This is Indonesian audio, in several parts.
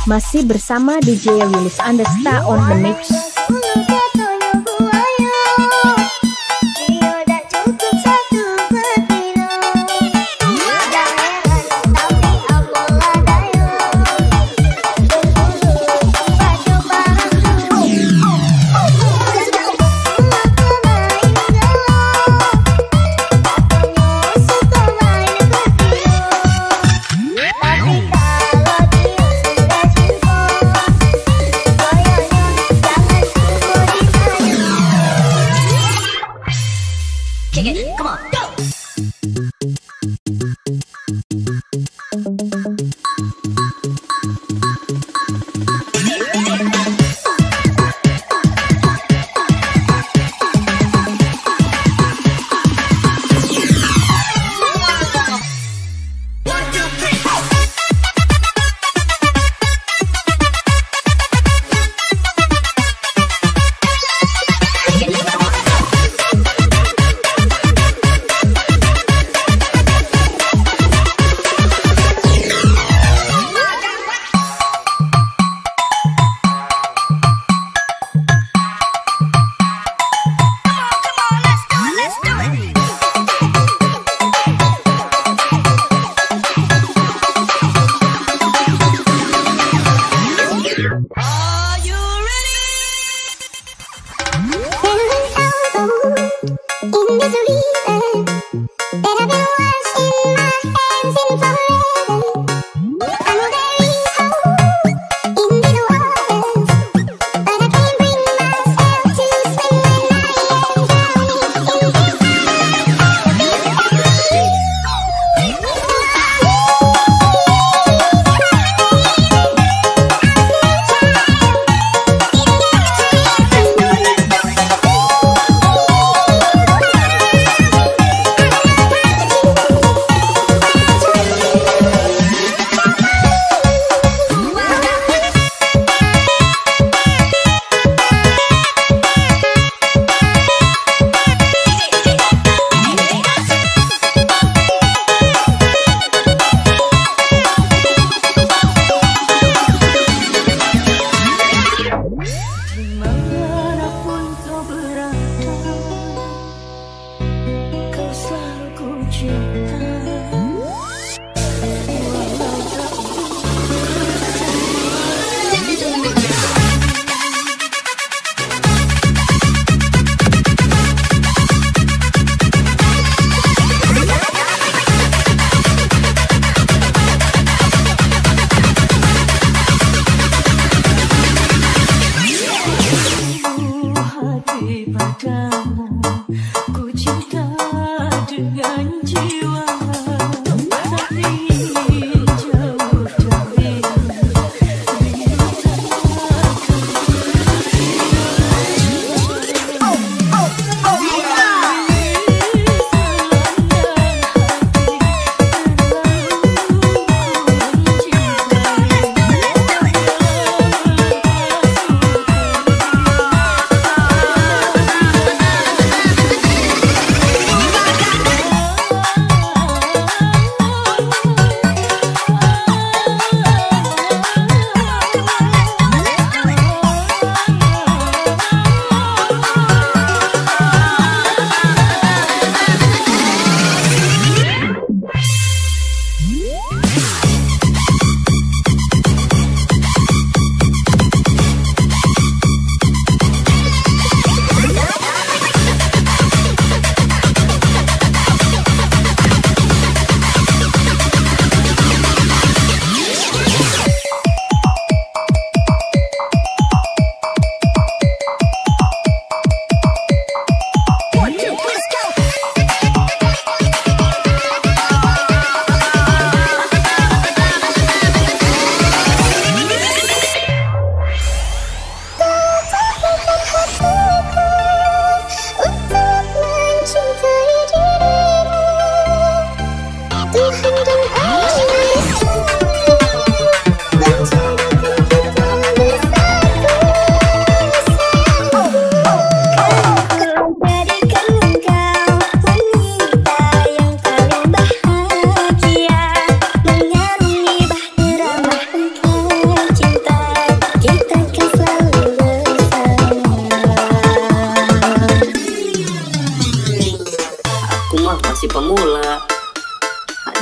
Masih bersama DJ Willis Andesta on the mix.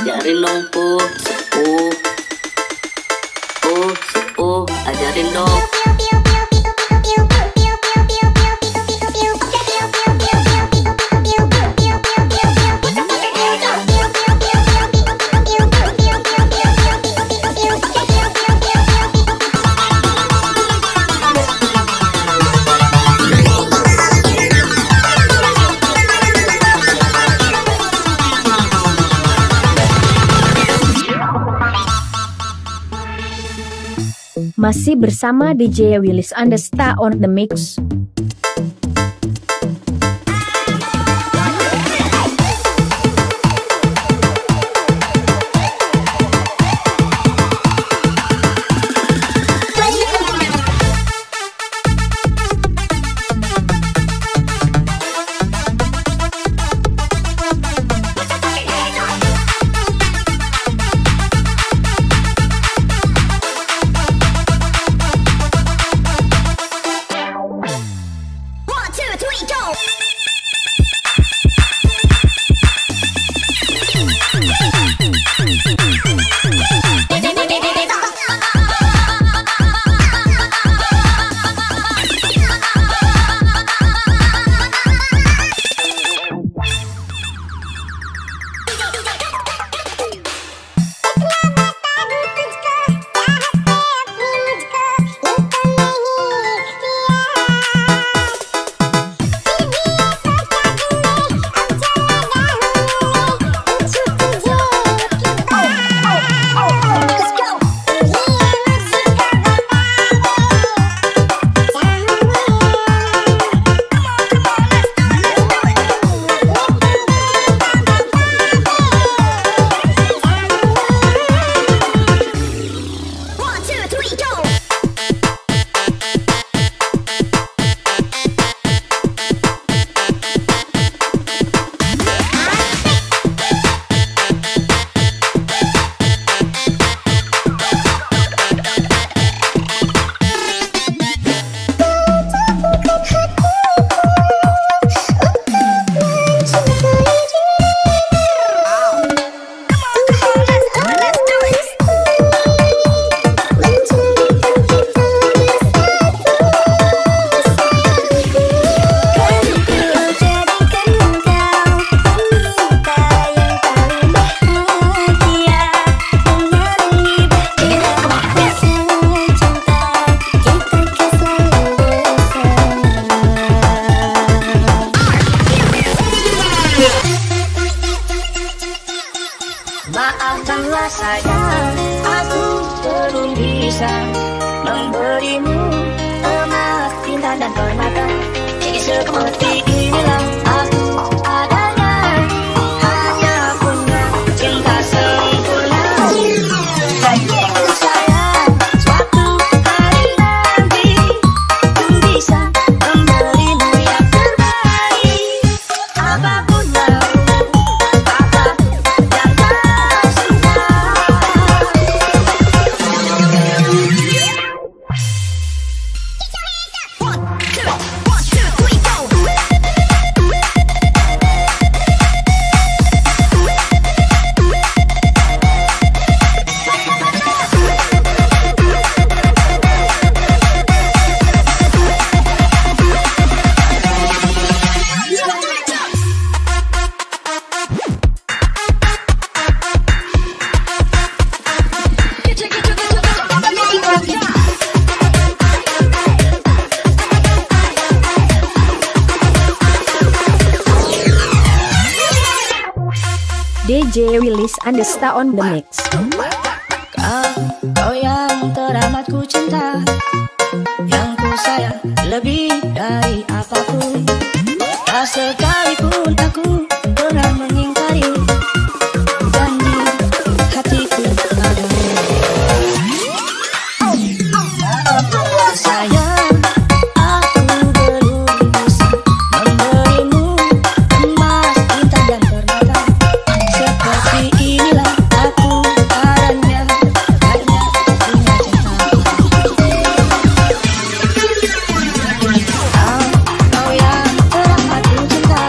ajarin dong pup, sepuh, ajarin dong. Masih bersama DJ Willis Andesta on the mix. Maafkanlah sayang, aku belum bisa memberimu emas, cinta dan permata. Seperti inilah aku adanya, hanya punya cinta sempurna. Sayang, suatu hari nanti ku bisa memberimu yang terbaik, apapun mau. DJ Willis Andesta on the mix. Kau yang teramat ku cinta, yang ku sayang lebih dari apapun. Tak sekalipun aku pernah mengingkari janji hatiku padamu. Sayang, aku belum bisa memberimu emas, cinta dan permata. Seperti inilah aku adanya, hanya punya cinta. Kau yang teramat ku cinta,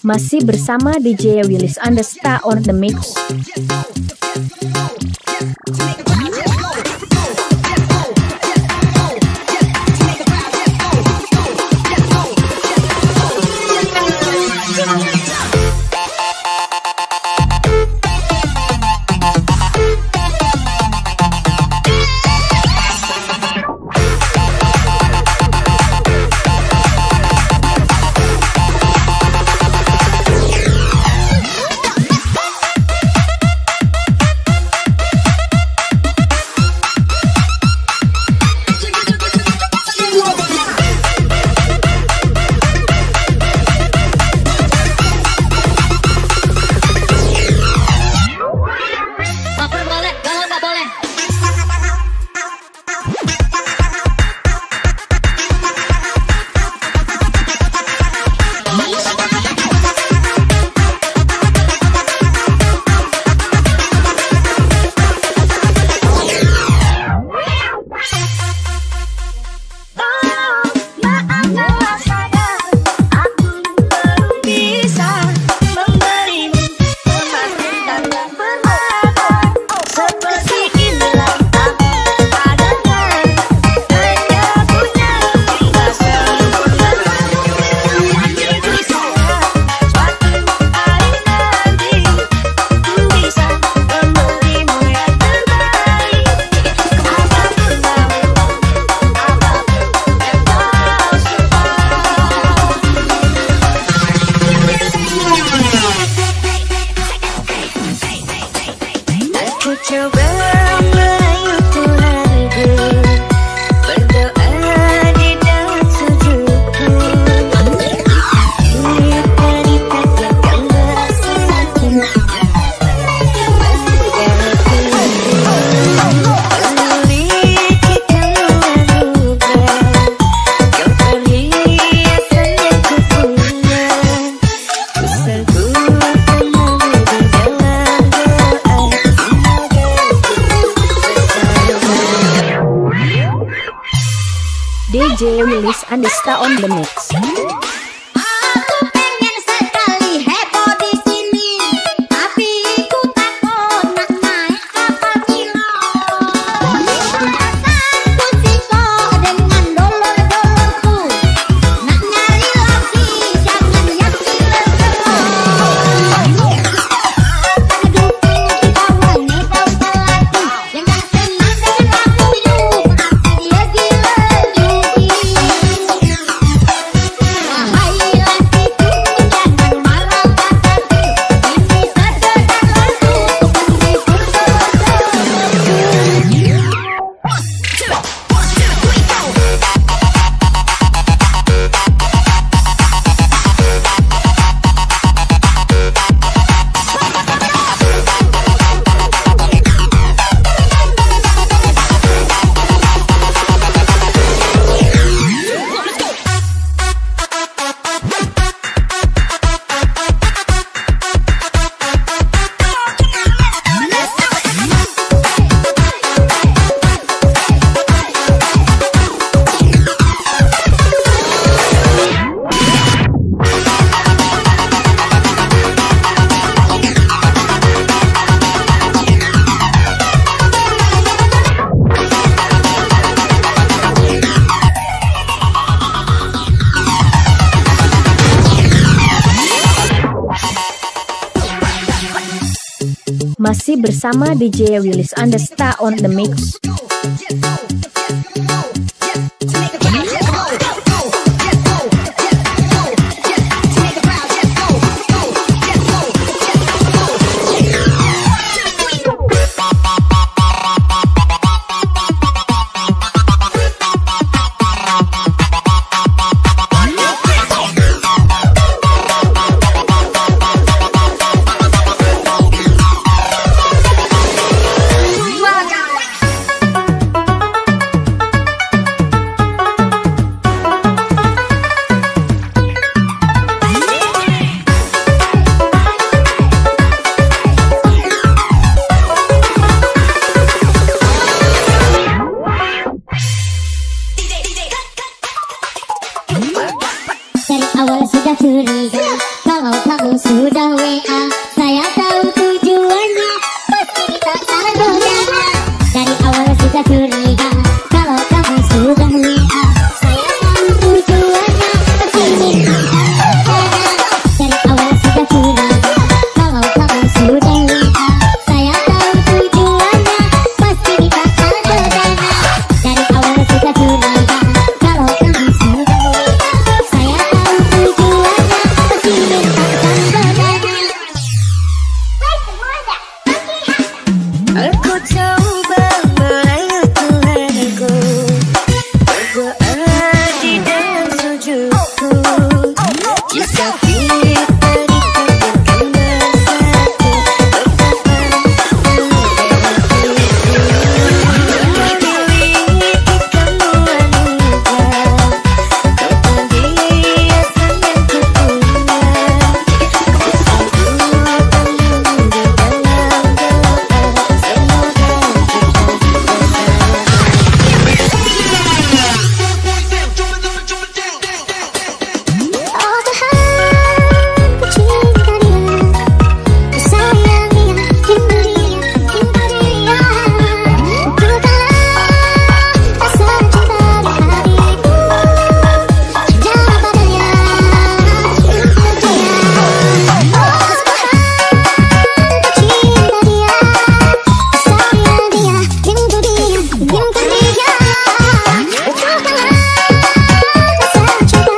Masih bersama DJ Willis Andesta on the mix. DJ Willis Andesta on the mix. Masih bersama DJ Willis Andesta on the mix. Dari awal sudah curiga. Kalau kamu sudah WA, saya tahu tujuannya. Pasti kita salah godana. Dari awal sudah curiga. Kalau kamu sudah WA, saya tahu tujuannya. Pasti kita salah godana. Dari awal sudah curiga. Kalau kamu sudah WA, saya tahu tujuannya. Pasti kita salah godana. Dari awal sudah curiga. Kalau kamu sudah WA, saya tahu tujuannya. Pasti kita salah godana. Aku coba merayu Tuhanku, berdoa di dalam sujudku. Jika kita ditakdirkan bersatu, betapa memiliki kamu anugerah. Kau perhiasan yang kupunya. Ku selalu menunggu dalam doa. Semoga Oh Tuhan, ku cinta dia, ku sayang dia, rindu dia. Bukalah rasa cinta di hatiku, jangan padanya, percaya. Oh Tuhan, ku cinta dia, ku sayang dia, rindu dia. Bukalah rasa cinta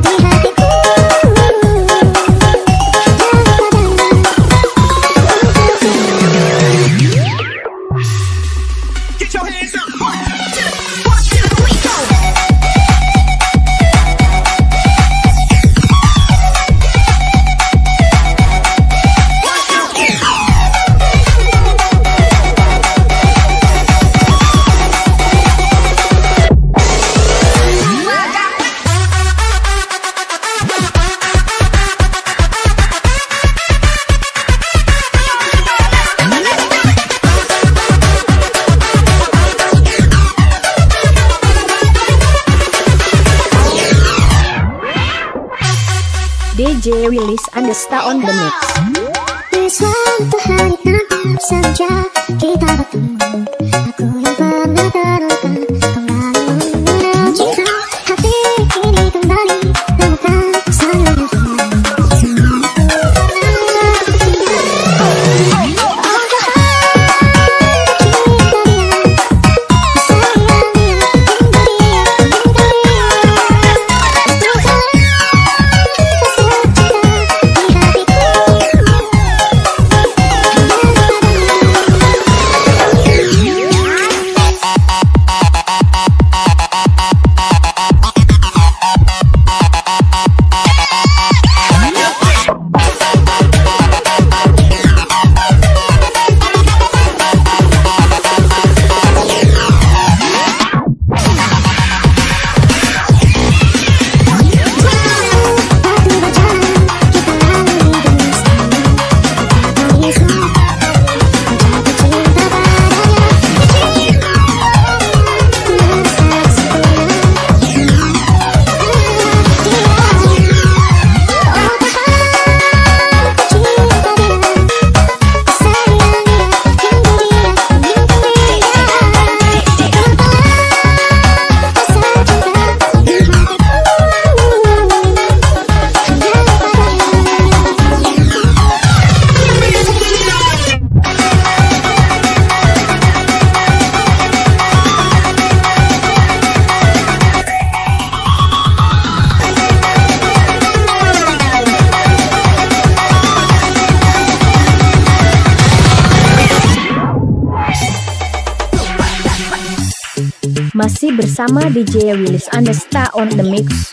di hatiku, Get your hands up. DJ Willis Andesta on the mix. di suatu hari nanti saja kita bertemu. Aku yang pernah terluka kembali mengenal cinta. Hati ini kembali menemukan sayangnya semua oh Masih bersama DJ Willis Andesta on the mix.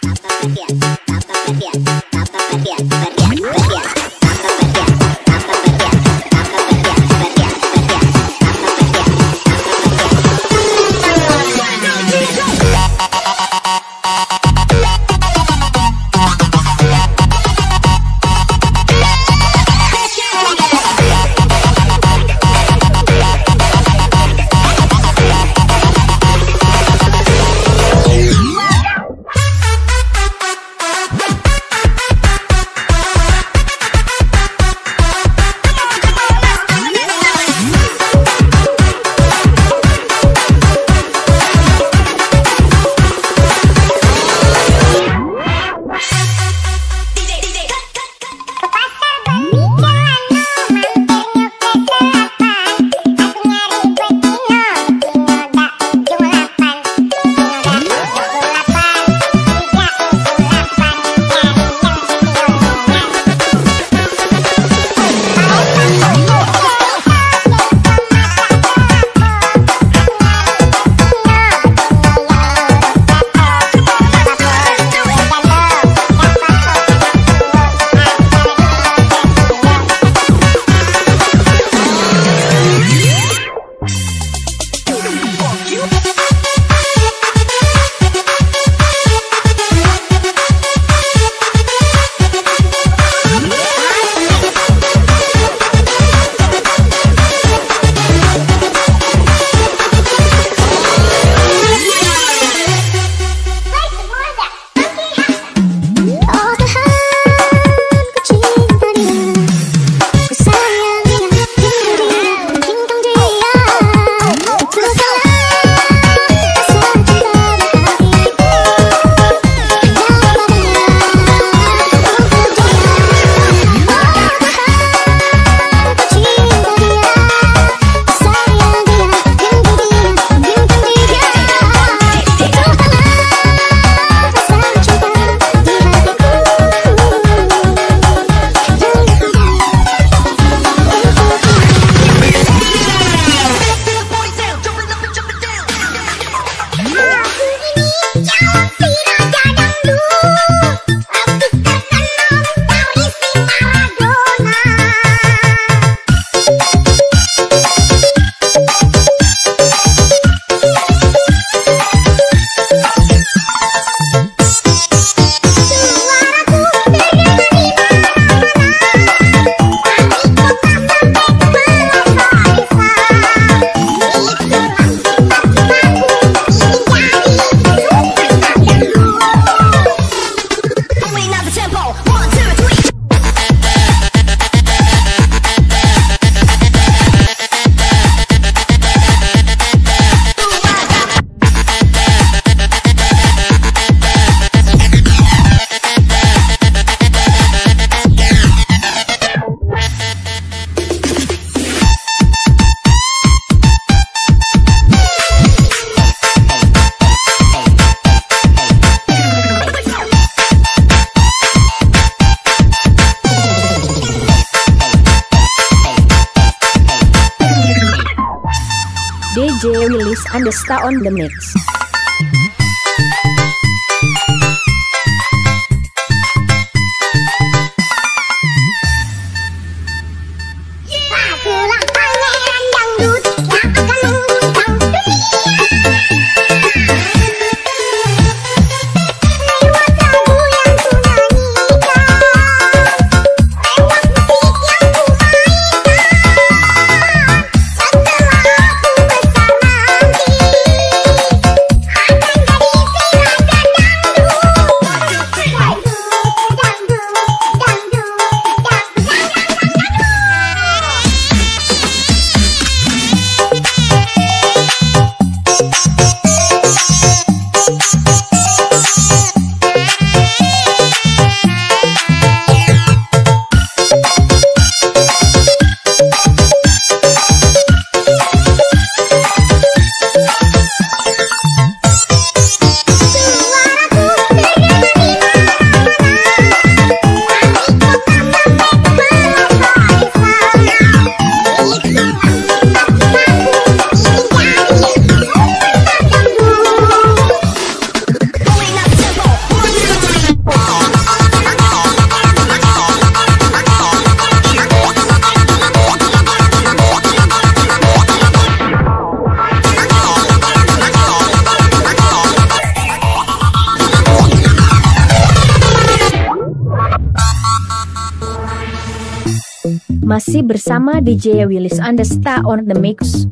Andesta on the mix. Akulah pangeran dangdut yang akan mengguncang dunia. Lewat lagu yang ku nyanyikan, lewat musik yang ku mainkan. Setelah aku besar nanti, akan jadi si raja dangdut. Masih bersama DJ Willis Andesta on the mix.